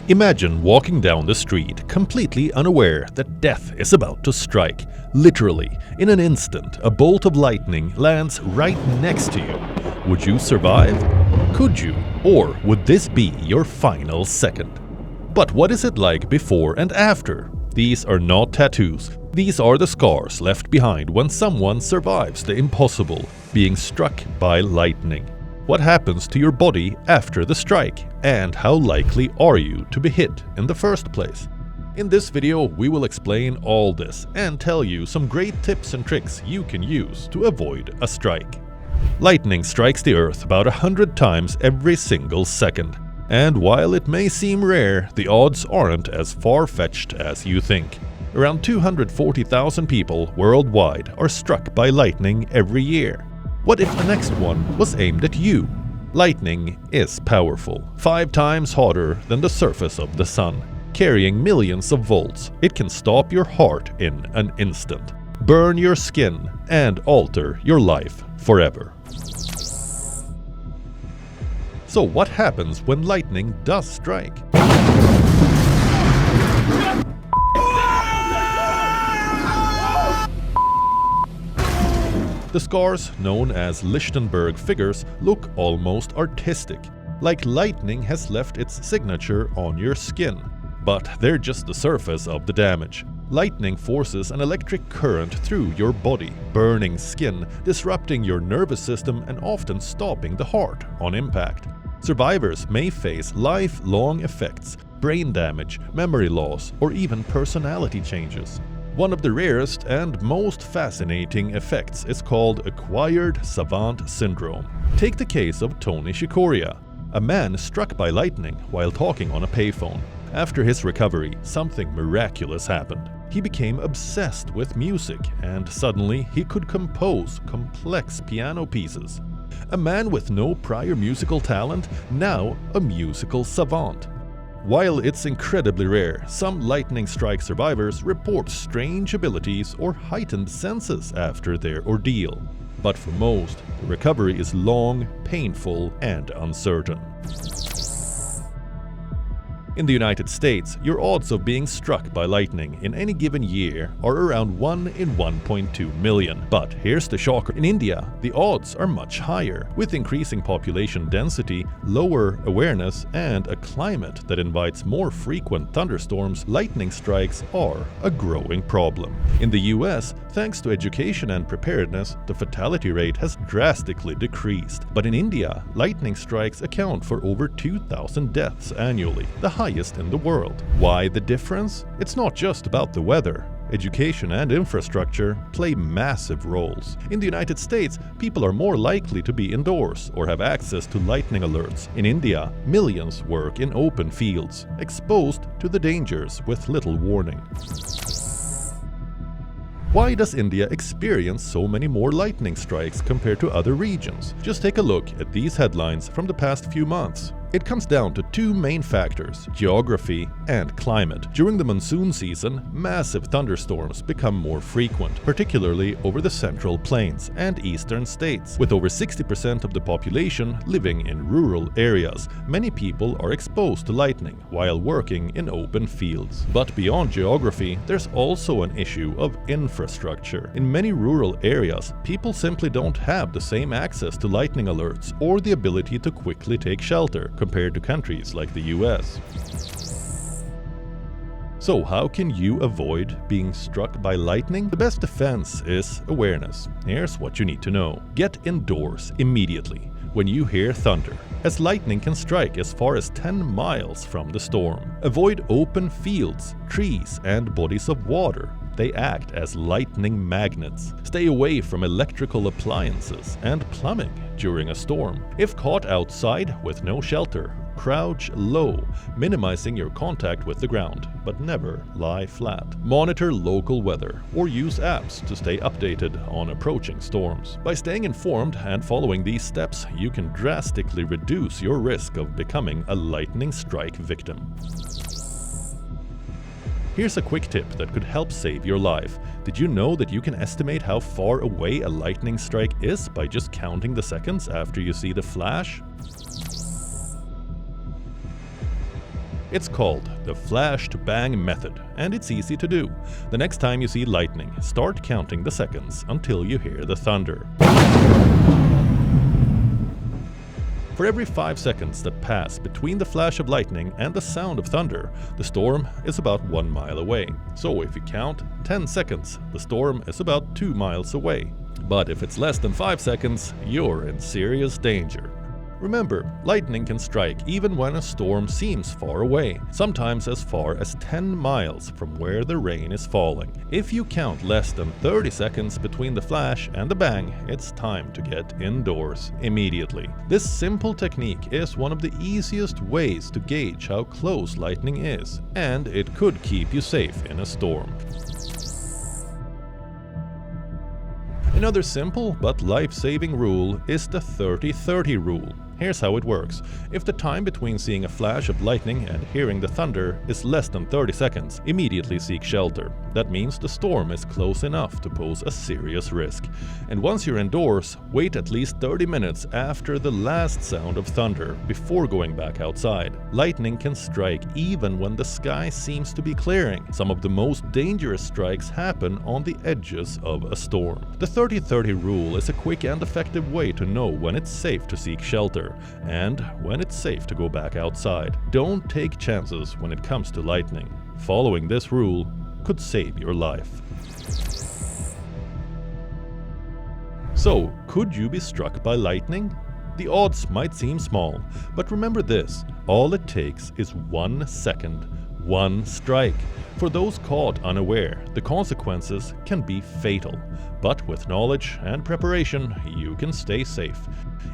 Imagine walking down the street completely unaware that death is about to strike. Literally, in an instant, a bolt of lightning lands right next to you. Would you survive? Could you? Or would this be your final second? But what is it like before and after? These are not tattoos. These are the scars left behind when someone survives the impossible, being struck by lightning. What happens to your body after the strike, and how likely are you to be hit in the first place? In this video, we will explain all this and tell you some great tips and tricks you can use to avoid a strike. Lightning strikes the Earth about 100 times every single second. And while it may seem rare, the odds aren't as far-fetched as you think. Around 240,000 people worldwide are struck by lightning every year. What if the next one was aimed at you? Lightning is powerful, 5 times hotter than the surface of the sun. Carrying millions of volts, it can stop your heart in an instant, burn your skin, and alter your life forever. So what happens when lightning does strike? The scars, known as Lichtenberg figures, look almost artistic, like lightning has left its signature on your skin. But they're just the surface of the damage. Lightning forces an electric current through your body, burning skin, disrupting your nervous system and often stopping the heart on impact. Survivors may face lifelong effects, brain damage, memory loss, or even personality changes. One of the rarest and most fascinating effects is called acquired savant syndrome. Take the case of Tony Shikoria, a man struck by lightning while talking on a payphone. After his recovery, something miraculous happened. He became obsessed with music, and suddenly he could compose complex piano pieces. A man with no prior musical talent, now a musical savant. While it's incredibly rare, some lightning strike survivors report strange abilities or heightened senses after their ordeal. But for most, the recovery is long, painful, and uncertain. In the United States, your odds of being struck by lightning in any given year are around 1 in 1.2 million. But here's the shocker. In India, the odds are much higher. With increasing population density, lower awareness, and a climate that invites more frequent thunderstorms, lightning strikes are a growing problem. In the US, thanks to education and preparedness, the fatality rate has drastically decreased. But in India, lightning strikes account for over 2,000 deaths annually, the highest in the world. Why the difference? It's not just about the weather. Education and infrastructure play massive roles. In the United States, people are more likely to be indoors or have access to lightning alerts. In India, millions work in open fields, exposed to the dangers with little warning. Why does India experience so many more lightning strikes compared to other regions? Just take a look at these headlines from the past few months. It comes down to 2 main factors: geography and climate. During the monsoon season, massive thunderstorms become more frequent, particularly over the central plains and eastern states. With over 60% of the population living in rural areas, many people are exposed to lightning while working in open fields. But beyond geography, there's also an issue of infrastructure. In many rural areas, people simply don't have the same access to lightning alerts or the ability to quickly take shelter compared to countries like the US. So how can you avoid being struck by lightning? The best defense is awareness. Here's what you need to know. Get indoors immediately when you hear thunder, as lightning can strike as far as 10 miles from the storm. Avoid open fields, trees, and bodies of water. They act as lightning magnets. Stay away from electrical appliances and plumbing during a storm. If caught outside with no shelter, crouch low, minimizing your contact with the ground, but never lie flat. Monitor local weather or use apps to stay updated on approaching storms. By staying informed and following these steps, you can drastically reduce your risk of becoming a lightning strike victim. Here's a quick tip that could help save your life. Did you know that you can estimate how far away a lightning strike is by just counting the seconds after you see the flash? It's called the flash to bang method, and it's easy to do. The next time you see lightning, start counting the seconds until you hear the thunder. For every 5 seconds that pass between the flash of lightning and the sound of thunder, the storm is about 1 mile away. So if you count 10 seconds, the storm is about 2 miles away. But if it's less than 5 seconds, you're in serious danger. Remember, lightning can strike even when a storm seems far away, sometimes as far as 10 miles from where the rain is falling. If you count less than 30 seconds between the flash and the bang, it's time to get indoors immediately. This simple technique is one of the easiest ways to gauge how close lightning is, and it could keep you safe in a storm. Another simple but life-saving rule is the 30-30 rule. Here's how it works. If the time between seeing a flash of lightning and hearing the thunder is less than 30 seconds, immediately seek shelter. That means the storm is close enough to pose a serious risk. And once you're indoors, wait at least 30 minutes after the last sound of thunder before going back outside. Lightning can strike even when the sky seems to be clearing. Some of the most dangerous strikes happen on the edges of a storm. The 30-30 rule is a quick and effective way to know when it's safe to seek shelter and when it's safe to go back outside. Don't take chances when it comes to lightning. Following this rule could save your life. So, could you be struck by lightning? The odds might seem small, but remember this: all it takes is 1 second, 1 strike. For those caught unaware, the consequences can be fatal. But with knowledge and preparation, you can stay safe,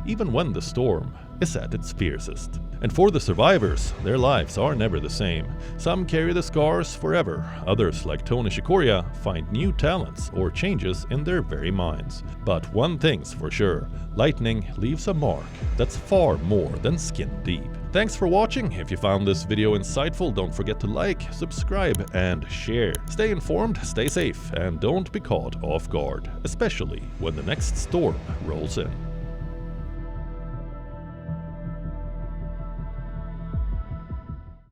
even when the storm is at its fiercest. And for the survivors, their lives are never the same. Some carry the scars forever. Others, like Tony Shikoria, find new talents or changes in their very minds. But one thing's for sure: lightning leaves a mark that's far more than skin deep. Thanks for watching. If you found this video insightful, don't forget to like, subscribe, and share. Stay informed, stay safe, and don't be caught off guard, especially when the next storm rolls in.